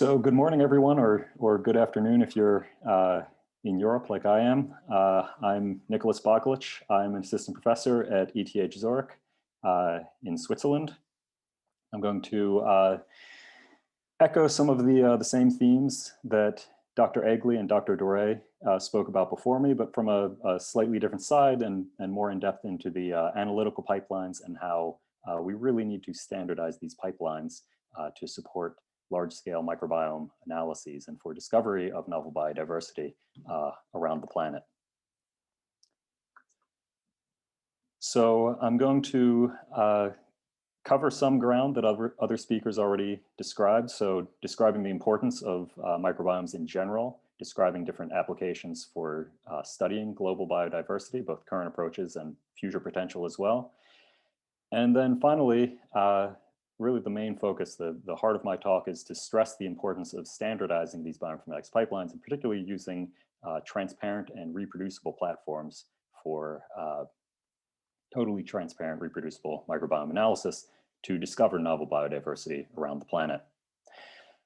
So good morning, everyone, or good afternoon if you're in Europe like I am. I'm Nicholas Bokulich. I'm an assistant professor at ETH Zurich in Switzerland. I'm going to echo some of the same themes that Dr. Egley and Dr. Doré spoke about before me, but from a slightly different side and more in depth into the analytical pipelines and how we really need to standardize these pipelines to support large-scale microbiome analyses and for discovery of novel biodiversity around the planet. So I'm going to cover some ground that other speakers already described. So describing the importance of microbiomes in general, describing different applications for studying global biodiversity, both current approaches and future potential as well. And then finally, really the main focus, the heart of my talk is to stress the importance of standardizing these bioinformatics pipelines, and particularly using transparent and reproducible platforms for totally transparent, reproducible microbiome analysis to discover novel biodiversity around the planet.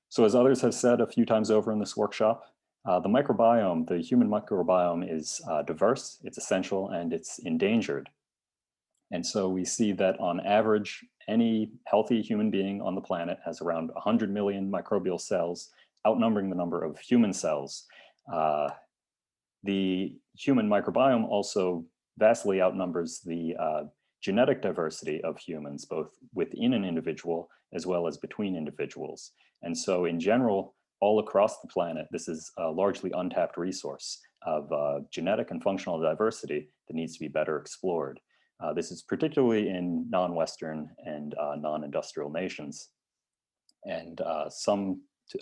So as others have said a few times over in this workshop, the microbiome, the human microbiome is diverse, it's essential, and it's endangered. And so we see that on average, any healthy human being on the planet has around 100 million microbial cells, outnumbering the number of human cells. The human microbiome also vastly outnumbers the genetic diversity of humans, both within an individual as well as between individuals. And so in general, all across the planet, this is a largely untapped resource of genetic and functional diversity that needs to be better explored. This is particularly in non-Western and non-industrial nations. And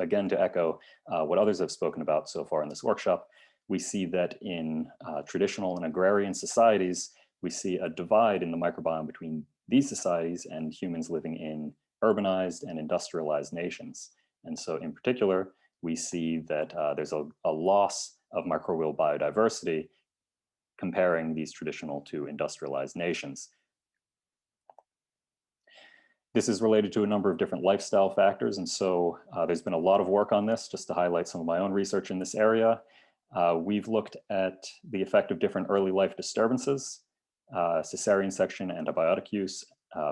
again, to echo what others have spoken about so far in this workshop, we see that in traditional and agrarian societies, we see a divide in the microbiome between these societies and humans living in urbanized and industrialized nations. And so in particular, we see that there's a loss of microbial biodiversity comparing these traditional to industrialized nations. This is related to a number of different lifestyle factors, and so there's been a lot of work on this. Just to highlight some of my own research in this area, we've looked at the effect of different early life disturbances, cesarean section, antibiotic use,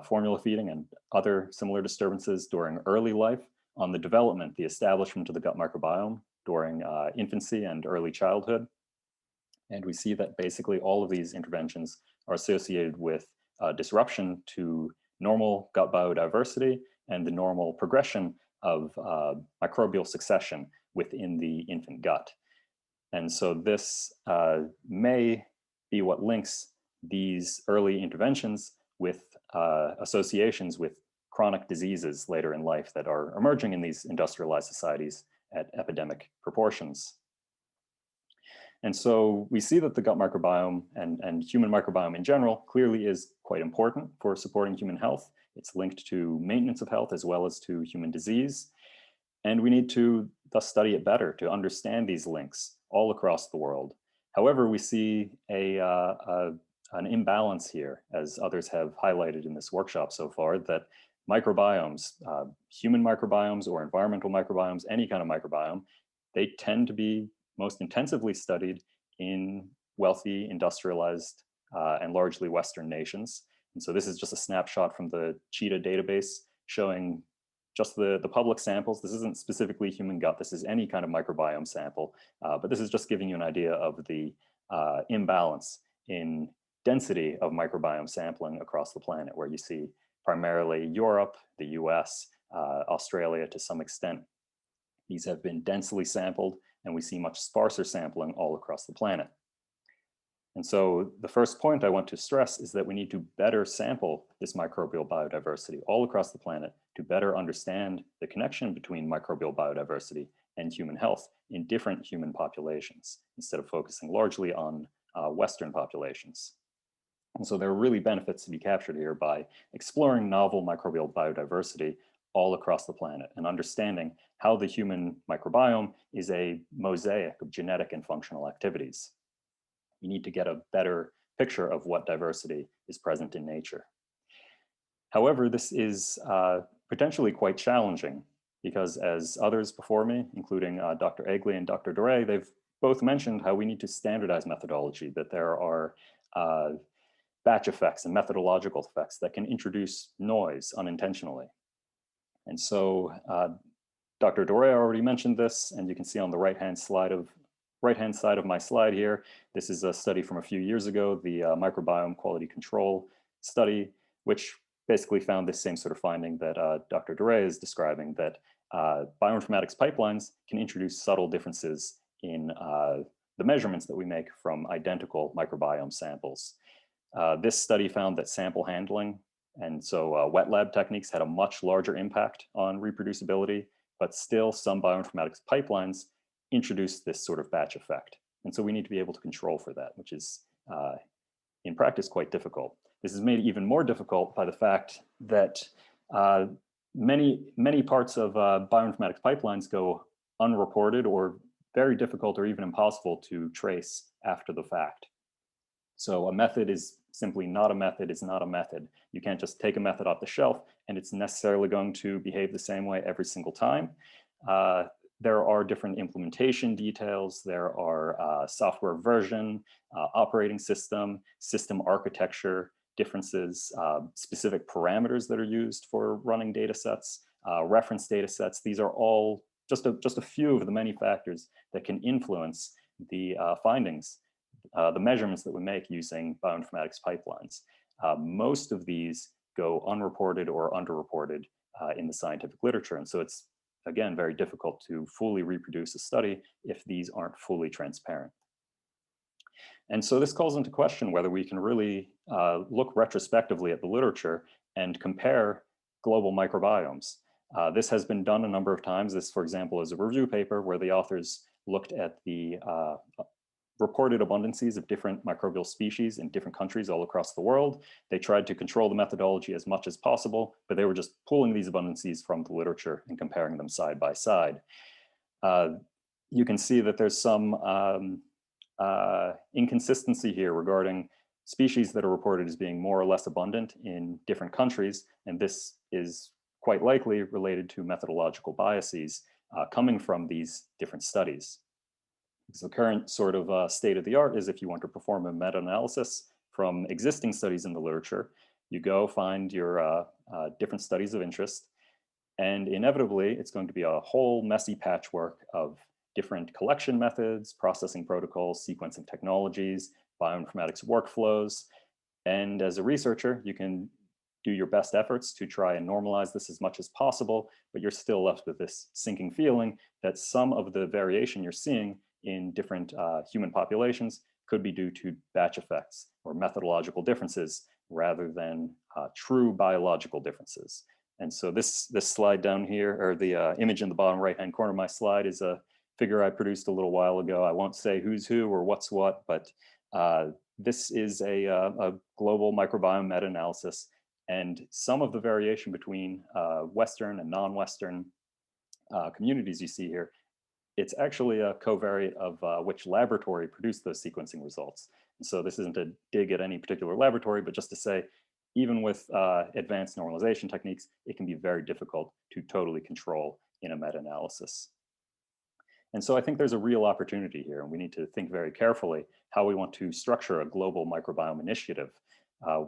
formula feeding, and other similar disturbances during early life on the development, the establishment of the gut microbiome during infancy and early childhood. And we see that basically all of these interventions are associated with disruption to normal gut biodiversity and the normal progression of microbial succession within the infant gut. And so this may be what links these early interventions with associations with chronic diseases later in life that are emerging in these industrialized societies at epidemic proportions. And so we see that the gut microbiome and human microbiome in general clearly is quite important for supporting human health. It's linked to maintenance of health as well as to human disease. And we need to thus study it better to understand these links all across the world. However, we see an imbalance here, as others have highlighted in this workshop so far, that microbiomes, human microbiomes or environmental microbiomes, any kind of microbiome, they tend to be most intensively studied in wealthy, industrialized, and largely Western nations. And so this is just a snapshot from the CHEETAH database showing just the public samples. This isn't specifically human gut. This is any kind of microbiome sample. But this is just giving you an idea of the imbalance in density of microbiome sampling across the planet, where you see primarily Europe, the US, Australia to some extent. These have been densely sampled, and we see much sparser sampling all across the planet. And so the first point I want to stress is that we need to better sample this microbial biodiversity all across the planet to better understand the connection between microbial biodiversity and human health in different human populations, instead of focusing largely on Western populations. And so there are really benefits to be captured here by exploring novel microbial biodiversity all across the planet and understanding how the human microbiome is a mosaic of genetic and functional activities. You need to get a better picture of what diversity is present in nature. However, this is potentially quite challenging. because as others before me, including Dr. Egley and Dr. Doré, they've both mentioned how we need to standardize methodology, that there are batch effects and methodological effects that can introduce noise unintentionally. And so Dr. Doré already mentioned this, and you can see on the right-hand side of my slide here, this is a study from a few years ago, the Microbiome Quality Control study, which basically found this same sort of finding that Dr. Doré is describing, that bioinformatics pipelines can introduce subtle differences in the measurements that we make from identical microbiome samples. This study found that sample handling, and so wet lab techniques, had a much larger impact on reproducibility, but still some bioinformatics pipelines introduce this sort of batch effect. And so we need to be able to control for that, which is in practice quite difficult. This is made even more difficult by the fact that many parts of bioinformatics pipelines go unreported, or very difficult or even impossible to trace after the fact. So a method is simply not a method, is not a method. You can't just take a method off the shelf and it's necessarily going to behave the same way every single time. There are different implementation details, there are software version, operating system, system architecture differences, specific parameters that are used for running data sets, reference data sets. These are all just a few of the many factors that can influence the findings, the measurements that we make using bioinformatics pipelines. Most of these go unreported or underreported in the scientific literature. And so it's, again, very difficult to fully reproduce a study if these aren't fully transparent. And so this calls into question whether we can really look retrospectively at the literature and compare global microbiomes. This has been done a number of times. This, for example, is a review paper where the authors looked at the reported abundances of different microbial species in different countries all across the world. They tried to control the methodology as much as possible, but they were just pulling these abundances from the literature and comparing them side by side. You can see that there's some inconsistency here regarding species that are reported as being more or less abundant in different countries, and this is quite likely related to methodological biases coming from these different studies. So the current sort of state of the art is, if you want to perform a meta-analysis from existing studies in the literature, you go find your different studies of interest, and inevitably it's going to be a whole messy patchwork of different collection methods, processing protocols, sequencing technologies, bioinformatics workflows. And as a researcher, you can do your best efforts to try and normalize this as much as possible, but you're still left with this sinking feeling that some of the variation you're seeing in different human populations could be due to batch effects or methodological differences rather than true biological differences. And so this slide down here, or the image in the bottom right-hand corner of my slide, is a figure I produced a little while ago. I won't say who's who or what's what, but this is a global microbiome meta-analysis, and some of the variation between Western and non-Western communities you see here, it's actually a covariate of which laboratory produced those sequencing results. And so this isn't a dig at any particular laboratory, but just to say, even with advanced normalization techniques, it can be very difficult to totally control in a meta-analysis. And so I think there's a real opportunity here, and we need to think very carefully how we want to structure a global microbiome initiative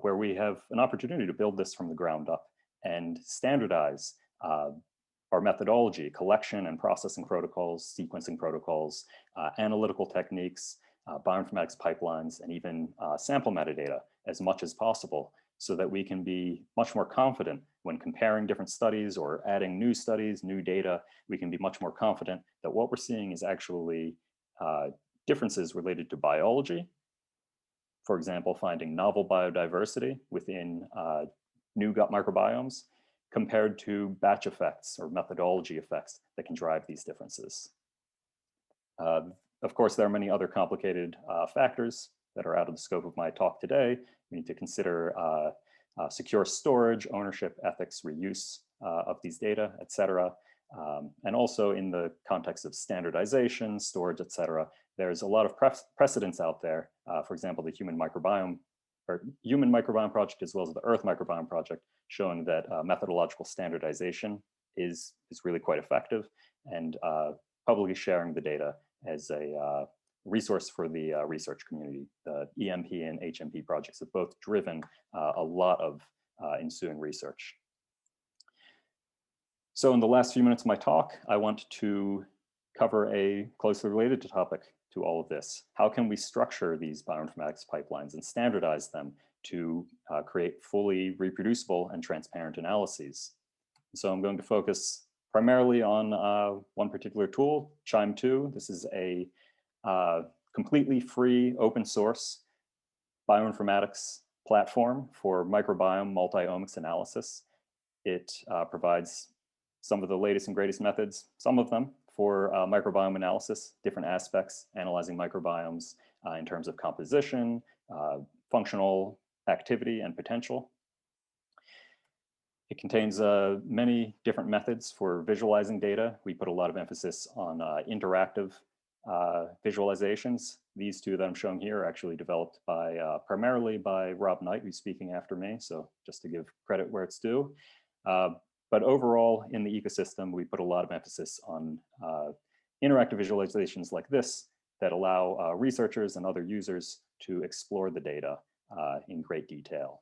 where we have an opportunity to build this from the ground up and standardize our methodology, collection and processing protocols, sequencing protocols, analytical techniques, bioinformatics pipelines, and even sample metadata as much as possible, so that we can be much more confident when comparing different studies or adding new studies, new data. We can be much more confident that what we're seeing is actually differences related to biology. For example, finding novel biodiversity within new gut microbiomes, compared to batch effects or methodology effects that can drive these differences. Of course, there are many other complicated factors that are out of the scope of my talk today. We need to consider secure storage, ownership, ethics, reuse of these data, et cetera. And also in the context of standardization, storage, et cetera, there's a lot of precedents out there. For example, the Human Microbiome Project, as well as the Earth Microbiome Project, showing that methodological standardization is really quite effective, and publicly sharing the data as a resource for the research community. The EMP and HMP projects have both driven a lot of ensuing research. So in the last few minutes of my talk, I want to cover a closely related topic to all of this. How can we structure these bioinformatics pipelines and standardize them to create fully reproducible and transparent analyses? So I'm going to focus primarily on one particular tool, QIIME2. This is a completely free open source bioinformatics platform for microbiome multi-omics analysis. It provides some of the latest and greatest methods, some of them for microbiome analysis, different aspects, analyzing microbiomes in terms of composition, functional activity, and potential. It contains many different methods for visualizing data. We put a lot of emphasis on interactive visualizations. These two that I'm showing here are actually developed by primarily by Rob Knight, who's speaking after me, so just to give credit where it's due. But overall, in the ecosystem, we put a lot of emphasis on interactive visualizations like this that allow researchers and other users to explore the data in great detail.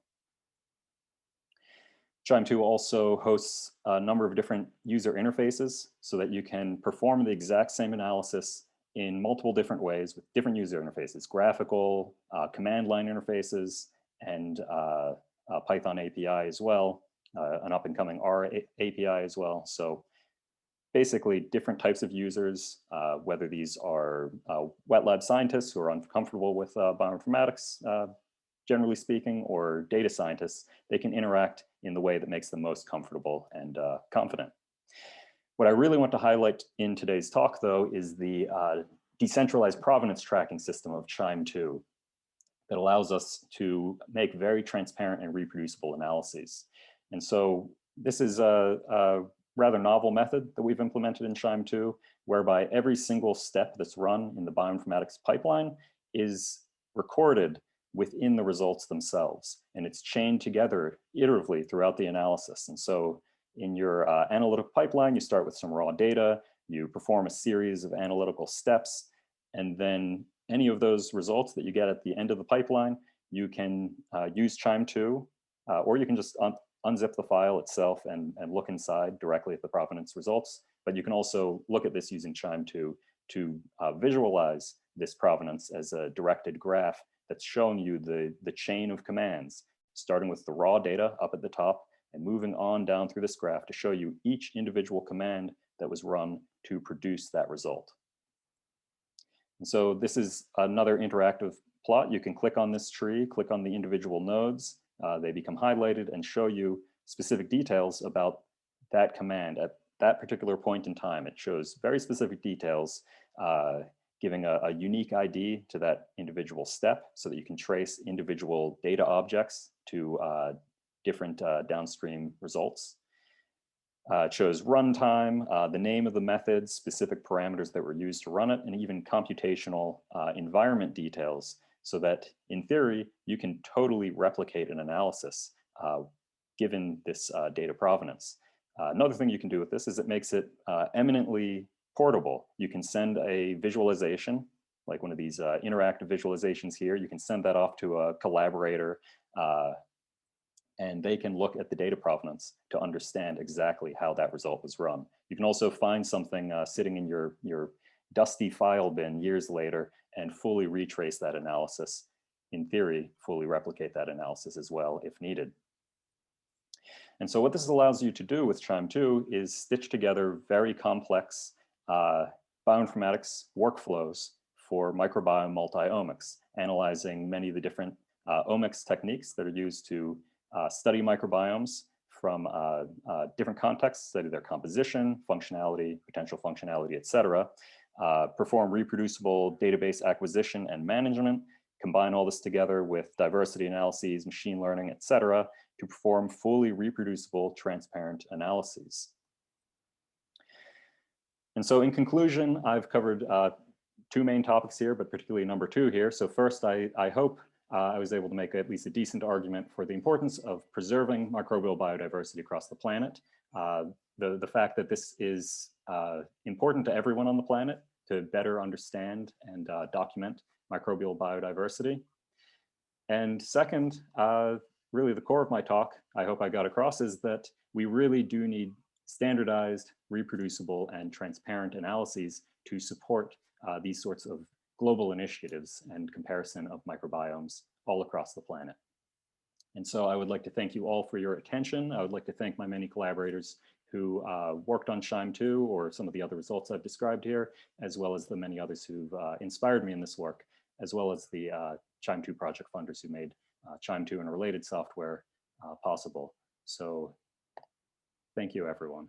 QIIME2 also hosts a number of different user interfaces so that you can perform the exact same analysis in multiple different ways with different user interfaces, graphical, command line interfaces, and Python API as well, an up and coming R API as well. So basically different types of users, whether these are wet lab scientists who are uncomfortable with bioinformatics, generally speaking, or data scientists, they can interact in the way that makes them most comfortable and confident. What I really want to highlight in today's talk, though, is the decentralized provenance tracking system of QIIME2 that allows us to make very transparent and reproducible analyses. And so this is a rather novel method that we've implemented in QIIME2, whereby every single step that's run in the bioinformatics pipeline is recorded within the results themselves, and it's chained together iteratively throughout the analysis. And so in your analytical pipeline, you start with some raw data, you perform a series of analytical steps, and then any of those results that you get at the end of the pipeline, you can use QIIME2, or you can just unzip the file itself and look inside directly at the provenance results. But you can also look at this using QIIME2 to visualize this provenance as a directed graph that's showing you the chain of commands, starting with the raw data up at the top and moving on down through this graph to show you each individual command that was run to produce that result. And so this is another interactive plot. You can click on this tree, click on the individual nodes. They become highlighted and show you specific details about that command at that particular point in time. It shows very specific details, giving a unique ID to that individual step so that you can trace individual data objects to different downstream results. It shows runtime, the name of the method, specific parameters that were used to run it, and even computational environment details, so that in theory, you can totally replicate an analysis given this data provenance. Another thing you can do with this is it makes it eminently portable. You can send a visualization, like one of these interactive visualizations here. You can send that off to a collaborator, and they can look at the data provenance to understand exactly how that result was run. You can also find something sitting in your dusty file bin years later and fully retrace that analysis. In theory, fully replicate that analysis as well if needed. And so what this allows you to do with QIIME2 is stitch together very complex bioinformatics workflows for microbiome multi-omics, analyzing many of the different omics techniques that are used to study microbiomes from different contexts, study their composition, functionality, potential functionality, et cetera, perform reproducible database acquisition and management, combine all this together with diversity analyses, machine learning, et cetera, to perform fully reproducible, transparent analyses. And so in conclusion, I've covered two main topics here, but particularly number two here. So first, I hope I was able to make at least a decent argument for the importance of preserving microbial biodiversity across the planet. the fact that this is important to everyone on the planet to better understand and document microbial biodiversity. And second, really the core of my talk, I hope I got across, is that we really do need standardized, reproducible, and transparent analyses to support these sorts of global initiatives and comparison of microbiomes all across the planet. And so I would like to thank you all for your attention. I would like to thank my many collaborators who worked on SHIME2 or some of the other results I've described here, as well as the many others who've inspired me in this work, as well as the SHIME2 project funders who made SHIME2 and related software possible. So thank you, everyone.